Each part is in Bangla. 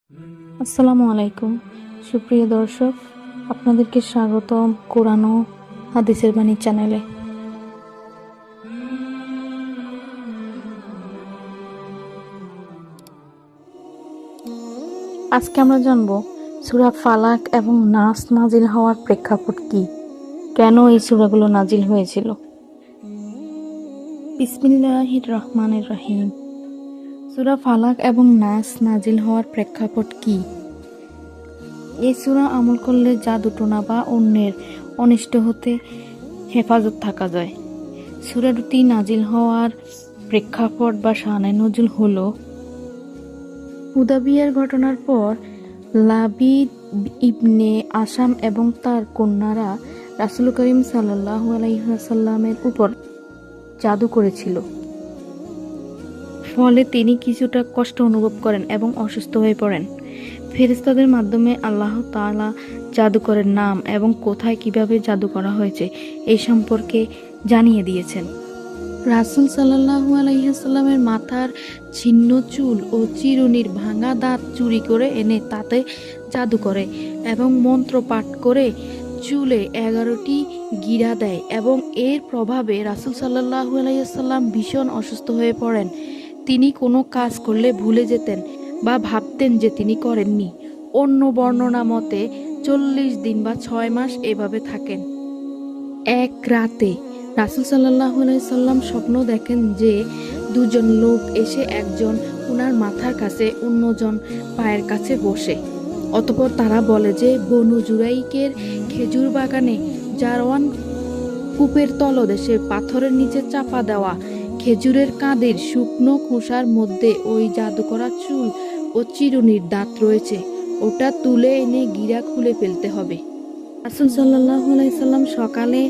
আসসালামু আলাইকুম সুপ্রিয় দর্শক, আপনাদেরকে স্বাগতম কোরআন ও হাদিসের বাণী চ্যানেলে। আজকে আমরা জানব সূরা ফালাক এবং নাস নাজিল হওয়ার প্রেক্ষাপট কি, কেন এই সূরাগুলো নাজিল হয়েছিল। বিসমিল্লাহির রহমানির রহিম। সূরা ফালাক এবং নাস নাজিল হওয়ার প্রেক্ষাপট কি? এই সূরা আমল করলে জাদুটোনা বা অন্যের অনিষ্ট হতে হেফাজত থাকা যায়। সূরা দুটি নাজিল হওয়ার প্রেক্ষাপট বা শানে নজুল হলো, হুদাবিয়ার ঘটনার পর লাবিদ ইবনে আসাম এবং তার কন্যারা রাসূল করিম সাল্লাল্লাহু আলাইহি ওয়াসাল্লামের উপর জাদু করেছিল। ফলে তিনি কিছুটা কষ্ট অনুভব করেন এবং অসুস্থ হয়ে পড়েন। ফেরেশতাদের মাধ্যমে আল্লাহ তাআলা জাদুকরের নাম এবং কোথায় কিভাবে জাদু করা হয়েছে এই সম্পর্কে জানিয়ে দিয়েছেন। রাসূল সাল্লাল্লাহু আলাইহি ওয়াসাল্লামের মাথার ছিন্ন চুল ও চিরুনির ভাঙা দাঁত চুরি করে এনে তাতে জাদু করে এবং মন্ত্র পাঠ করে চুলে 11টি গিরা দেয় এবং এর প্রভাবে রাসূল সাল্লাল্লাহু আলাইহি ওয়াসাল্লাম ভীষণ অসুস্থ হয়ে পড়েন। তিনি কোনো কাজ করলে ভুলে যেতেন বা ভাবতেন যে তিনি করেননি। অন্য বর্ণনা মতে 40 দিন বা 6 মাস এভাবে থাকেন। এক রাতে রাসূল সাল্লাল্লাহু আলাইহি সাল্লাম স্বপ্ন দেখেন যে দুজন লোক এসে একজন উনার মাথার কাছে, অন্যজন পায়ের কাছে বসে। অতঃপর তারা বলে যে বনু জুরাইকের খেজুর বাগানে জারওয়ান কূপের তলদেশে পাথরের নিচে চাপা দেওয়া খেজুরের কাঁদের শুকনো খোসার মধ্যে ওই জাদু করা চুল ও চিরুনির দাঁত রয়েছে, ওটা তুলে এনে গিরা খুলে ফেলতে হবে। রাসূল সাল্লাল্লাহু আলাইহি সাল্লাম সকালে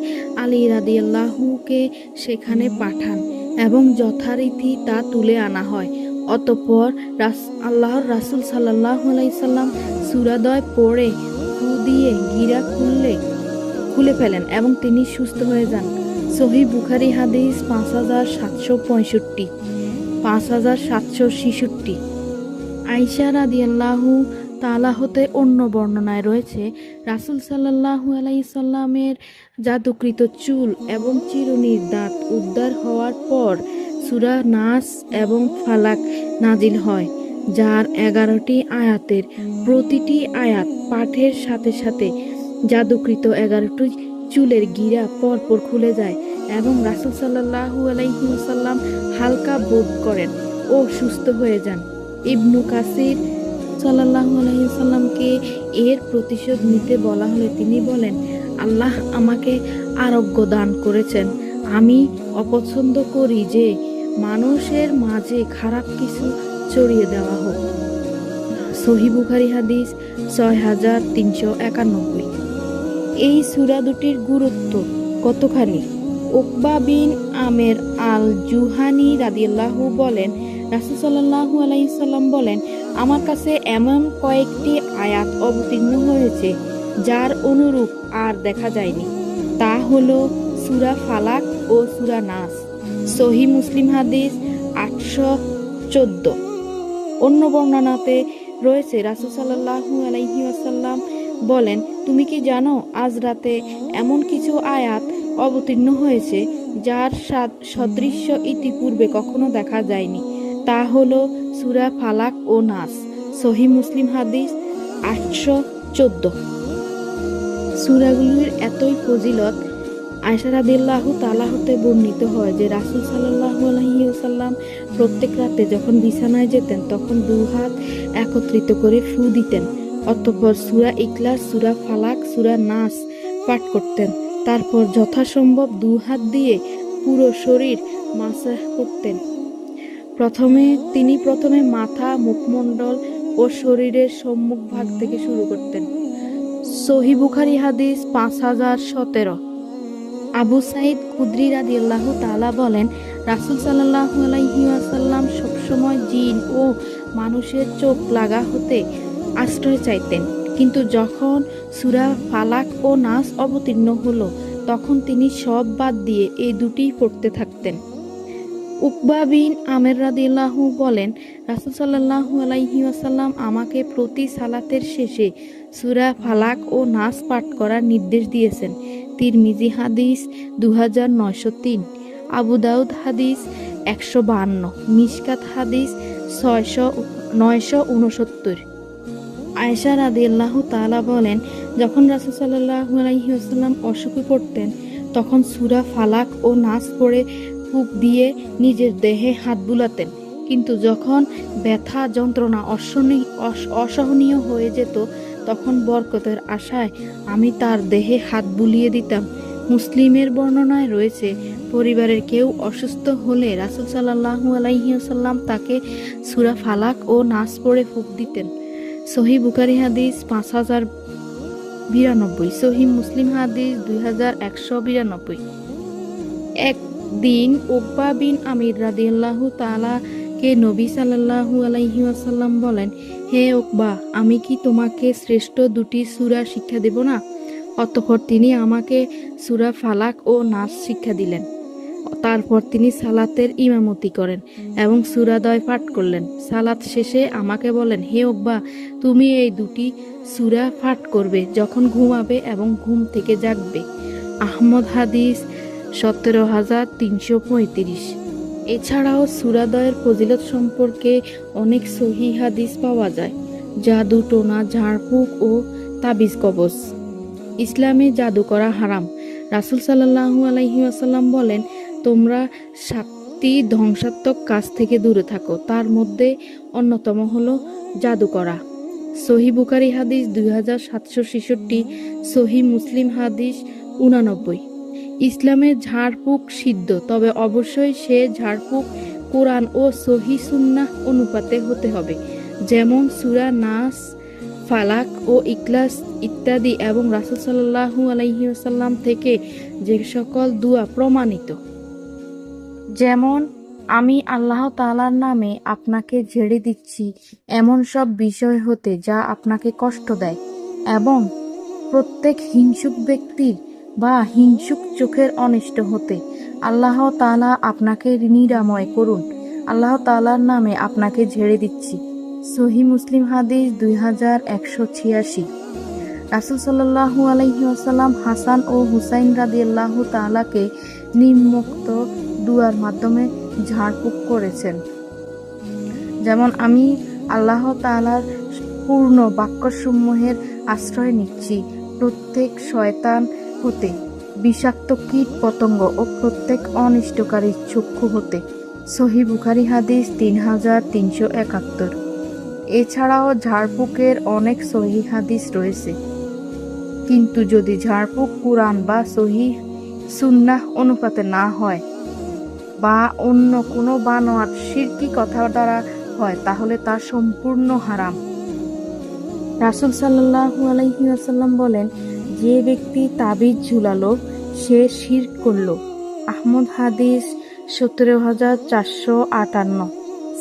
আলী রাদিয়াল্লাহুকে সেখানে পাঠান এবং যথারীতি তা তুলে আনা হয়। অতঃপর আল্লাহর রাসূল সাল্লাল্লাহু আলাইহি সাল্লাম সূরাদ্বয় পড়ে ফু দিয়ে গিরা খুলে ফেলেন এবং তিনি সুস্থ হয়ে যান। সহিহ বুখারী হাদিস 5765, 5766। আয়েশা রাদিয়াল্লাহু তাআলা হতে অন্য বর্ণনায় রয়েছে, রাসূল সাল্লাল্লাহু আলাইহি সাল্লামের জাদুকৃত চুল এবং চিরুনির দাঁত উদ্ধার হওয়ার পর সূরা নাস এবং ফালাক নাজিল হয়, যার 11টি আয়াতের প্রতিটি আয়াত পাঠের সাথে সাথে জাদুকৃত 11টি চুলের গিরা পরপর খুলে যায় এবং রাসূল সাল্লাল্লাহু আলাইহি ওয়াসাল্লাম হালকা বোধ করেন ও সুস্থ হয়ে যান। ইবনু কাসির সাল্লাল্লাহু আলাইহি ওয়াসাল্লামকে এর প্রতিশোধ নিতে বলা হলে তিনি বলেন, আল্লাহ আমাকে আরোগ্য দান করেছেন। আমি অপছন্দ করি যে মানুষের মাঝে খারাপ কিছু ছড়িয়ে দেওয়া হোক। সহিহ বুখারী হাদিস 6391। এই সূরা দুটির গুরুত্ব কতখানি? উকবা বিন আমের আল জুহানি রাদিয়াল্লাহু বলেন, রাসূল সাল্লাল্লাহু আলাইহি সাল্লাম বলেন, আমার কাছে এমন কয়েকটি আয়াত অবতীর্ণ হয়েছে যার অনুরূপ আর দেখা যায়নি। তা হলো সূরা ফালাক ও সূরা নাস। সহিহ মুসলিম হাদিস 814। অন্য বর্ণনাতে রয়েছে, রাসূল সাল্লাল্লাহু আলাইহি ওয়াসাল্লাম বলেন, তুমি কি জানো আজ রাতে এমন কিছু আয়াত অবতীর্ণ হয়েছে যার সদৃশ্য ইতিপূর্বে কখনো দেখা যায়নি। তা হলো সূরা ফালাক ও নাস। সহিহ মুসলিম হাদিস 814। সূরাগুলির এতই ফজিলত আয়েশা রাদিয়াল্লাহু তাআলা হতে বর্ণিত হয় যে রাসূল সাল্লাল্লাহু আলাইহি ওয়াসাল্লাম প্রত্যেক রাতে যখন বিছানায় যেতেন তখন দুই হাত একত্রিত করে ফু দিতেন। অতঃপর সূরা ইখলাস, সূরা ফালাক, সূরা নাস পাঠ করতেন। তারপর যথাসম্ভব দুই হাত দিয়ে পুরো শরীর মাসাহ করতেন। তিনি প্রথমে মাথা, মুখমণ্ডল ও শরীরের সম্মুখ ভাগ থেকে শুরু করতেন। সহিহ বুখারী হাদিস 5017। আবু সাঈদ খুদরি রাদিয়াল্লাহু তাআলা বলেন, রাসূল সাল্লাল্লাহু আলাইহি ওয়াসাল্লাম সবসময় জিন ও মানুষের চোখ লাগা হতে আশ্রয় চাইতেন, কিন্তু যখন সূরা ফালাক ও নাস অবতীর্ণ হলো তখন তিনি সব বাদ দিয়ে এই দুটিই পড়তে থাকতেন। উকবা বিন আমের রাদিয়াল্লাহু বলেন, রাসূল সাল্লাল্লাহু আলাইহি ওয়াসাল্লাম আমাকে প্রতি সালাতের শেষে সূরা ফালাক ও নাস পাঠ করার নির্দেশ দিয়েছেন। তিরমিজি হাদিস 2903, আবু দাউদ হাদিস 152, মিশকাত হাদিস 969। আয়েশা রাদিয়াল্লাহু তাআলা বলেন, যখন রাসূল সাল্লাল্লাহু আলাইহি ওয়াসাল্লাম অসুখে পড়তেন তখন সূরা ফালাক ও নাস পড়ে ফুঁক দিয়ে নিজের দেহে হাত বুলাতেন। কিন্তু যখন ব্যথা যন্ত্রণা অসহনীয় হয়ে যেত তখন বরকতের আশায় আমি তার দেহে হাত বুলিয়ে দিতাম। মুসলিমের বর্ণনায় রয়েছে, পরিবারের কেউ অসুস্থ হলে রাসূল সাল্লাল্লাহু আলাইহি ওয়াসাল্লাম তাকে সূরা ফালাক ও নাস পড়ে ফুঁক দিতেন। সহিহ বুখারী হাদিস 5092, সহিহ মুসলিম হাদিস 2192। একদিন উকবা বিন আমির রাদিয়াল্লাহু তাআলা কে নবী সাল্লাল্লাহু আলাইহি ওয়াসাল্লাম বলেন, হে উকবা, আমি কি তোমাকে শ্রেষ্ঠ দুটি সূরা শিক্ষা দেব না? অতঃপর তিনি আমাকে সূরা ফালাক ও নাস শিক্ষা দিলেন। তারপর তিনি সালাতের ইমামতি করেন এবং সূরাদ্বয় পাঠ করলেন। সালাত শেষে আমাকে বলেন, হে উকবা, তুমি এই দুটি সূরা পাঠ করবে যখন ঘুমাবে এবং ঘুম থেকে জাগবে। আহমদ হাদিস 17335। এছাড়াও সূরাদ্বয়ের ফজিলত সম্পর্কে অনেক সহিহ হাদিস পাওয়া যায়। জাদু টোনা, ঝাড়ফুঁক ও তাবিজ কবজ। ইসলামে জাদু করা হারাম। রাসূল সাল্লাল্লাহু আলাইহি ওয়াসাল্লাম বলেন, তোমরা 7টি ধ্বংসাত্মক কাজ থেকে দূরে থাকো, তার মধ্যে অন্যতম হলো জাদু করা। সহিহ বুখারী হাদিস 2766, সহিহ মুসলিম হাদিস 89। ইসলামে ঝাড়ফুঁক সিদ্ধ, তবে অবশ্যই সে ঝাড়ফুঁক কোরআন ও সহিহ সুন্নাহ অনুপাতে হতে হবে, যেমন সূরা নাস, ফালাক ও ইখলাস ইত্যাদি, এবং রাসূল সাল্লাল্লাহু আলাইহি ওয়াসাল্লাম থেকে যে সকল দুআ প্রমাণিত, যেমন আমি আল্লাহ তাআলার নামে আপনাকে ঝেড়ে দিচ্ছি এমন সব বিষয় হতে যা আপনাকে কষ্ট দেয়, এবং প্রত্যেক হিংসুক ব্যক্তির বা হিংসুক চোখের অনিষ্ট হতে আল্লাহ তাআলা আপনাকে নিরাময় করুন। আল্লাহ তাআলার নামে আপনাকে ঝেড়ে দিচ্ছি। সহিহ মুসলিম হাদিস 2186। রাসূল সাল্লাল্লাহু আলাইহি ওয়াসাল্লাম হাসান ও হুসাইন রাদিয়াল্লাহু তাআলাকে নিম্নোক্ত দুআর মাধ্যমে ঝাড়ফুঁক করেছেন, যেমন আমি আল্লাহ তাআলার পূর্ণ বাক্যসমূহের আশ্রয় নিচ্ছি প্রত্যেক শয়তান হতে, বিষাক্ত কীট পতঙ্গ ও প্রত্যেক অনিষ্টকারী চক্ষু হতে। সহিহ বুখারী হাদিস 3371। এছাড়াও ঝাড়ফুঁকের অনেক সহিহ হাদিস রয়েছে, কিন্তু যদি ঝাড়ফুঁক কুরআন বা সহিহ সুন্নাহ অনুপাতে না হয় বা অন্য কোনো বানোয়াট শিরকি কথা দ্বারা হয় তাহলে তা সম্পূর্ণ হারাম। রাসূল সাল্লাল্লাহু আলাইহি ওয়াসাল্লাম বলেন, যে ব্যক্তি তাবিজ ঝুলালো সে শিরক করলো। আহমদ হাদিস 17458,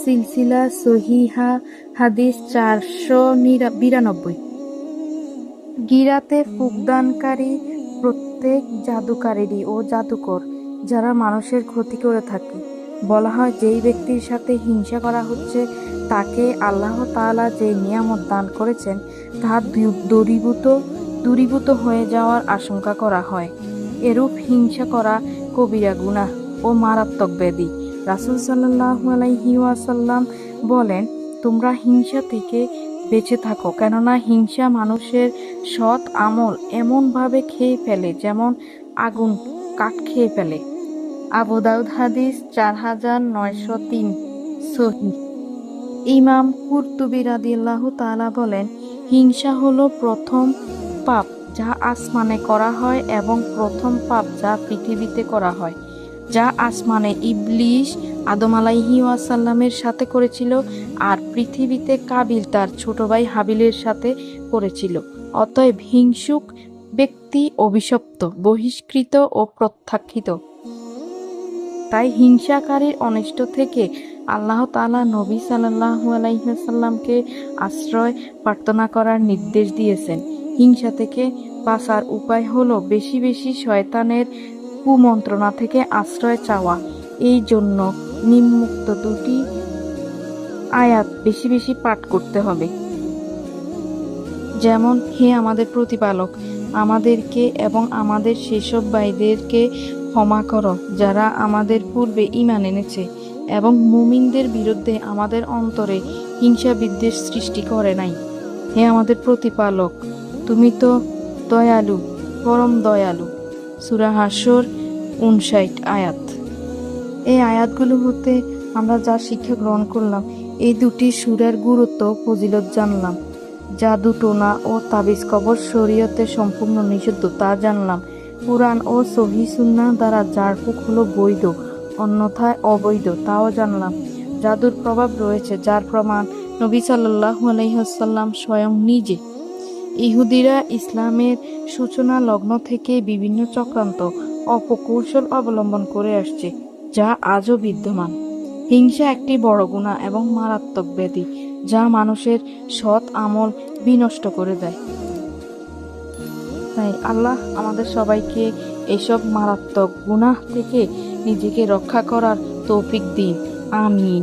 সিলসিলা সহিহা হাদিস 492। গিরাতে ফুকদানকারী প্রত্যেক জাদুকারেরই ও জাদুকর যারা মানুষের ক্ষতি করে থাকে। বলা হয়, যেই ব্যক্তির সাথে হিংসা করা হচ্ছে তাকে আল্লাহ তাআলা যে নিয়ামত দান করেছেন তা দূরীভূত হয়ে যাওয়ার আশঙ্কা করা হয়। এরূপ হিংসা করা কবিরা গুনাহ ও মারাত্মক ব্যাধি। রাসূল সাল্লাল্লাহু আলাইহি ওয়াসাল্লাম বলেন, তোমরা হিংসা থেকে বেঁচে থাকো, কেননা হিংসা মানুষের সৎ আমল এমনভাবে খেয়ে ফেলে যেমন আগুন কাঠ খেয়ে ফেলে। আবু দাউদ হাদিস 4903, সহিহ। ইমাম কুরতুবী রাদিয়াল্লাহু তাআলা বলেন, হিংসা হলো প্রথম পাপ যা আসমানে করা হয় এবং প্রথম পাপ যা পৃথিবীতে করা হয়। যা আসমানে ইবলিস আদম আলাইহি ওয়াসাল্লামের সাথে করেছিল, আর পৃথিবীতে কাবিল তার ছোট ভাই হাবিলের সাথে করেছিল। অতএব হিংসুক ব্যক্তি অভিশপ্ত, বহিষ্কৃত ও প্রত্যাখ্যিত। তাই হিংসাকারীর অনিষ্ট থেকে আল্লাহ তাআলা নবী সাল্লাল্লাহু আলাইহি ওয়াসাল্লামকে আশ্রয় প্রার্থনা করার নির্দেশ দিয়েছেন। হিংসা থেকে বাঁচার উপায় হলো বেশি বেশি শয়তানের কুমন্ত্রণা থেকে আশ্রয় চাওয়া। এই জন্য নিম্নোক্ত দুটি আয়াত বেশি বেশি পাঠ করতে হবে। যেমন, হে আমাদের প্রতিপালক, আমাদেরকে এবং আমাদের সেসব ভাইদেরকে ক্ষমা করো যারা আমাদের পূর্বে ঈমান এনেছে, এবং মুমিনদের বিরুদ্ধে আমাদের অন্তরে হিংসা বিদ্বেষ সৃষ্টি করে নাই। হে আমাদের প্রতিপালক, তুমি তো দয়ালু, পরম দয়ালু। সূরা হাশর 59 আয়াত। এই আয়াতগুলো হতে আমরা যা শিক্ষা গ্রহণ করলাম, এই দুটি সূরার গুরুত্ব ও ফজিলত জানলাম। জাদু টোনা ও তাবিজ কবর শরীয়তে সম্পূর্ণ নিষিদ্ধ তা জানলাম। কুরআন ও সহিহ সুন্নাহ দ্বারা ঝাড়ফুঁক হলো বৈধ, অন্যথায় অবৈধ তাও জানলাম। জাদুর প্রভাব রয়েছে, যার প্রমাণ নবী সাল্লাল্লাহু আলাইহি ওয়াসাল্লাম স্বয়ং নিজে। ইহুদিরা ইসলামের সূচনা লগ্ন থেকে বিভিন্ন চক্রান্ত অপকৌশল অবলম্বন করে আসছে, যা আজও বিদ্যমান। হিংসা একটি বড় গুনাহ এবং মারাত্মক ব্যাধি, যা মানুষের সৎ আমল বিনষ্ট করে দেয়। তাই আল্লাহ আমাদের সবাইকে এসব মারাত্মক গুনাহ থেকে নিজেকে রক্ষা করার তৌফিক দিন। আমিন।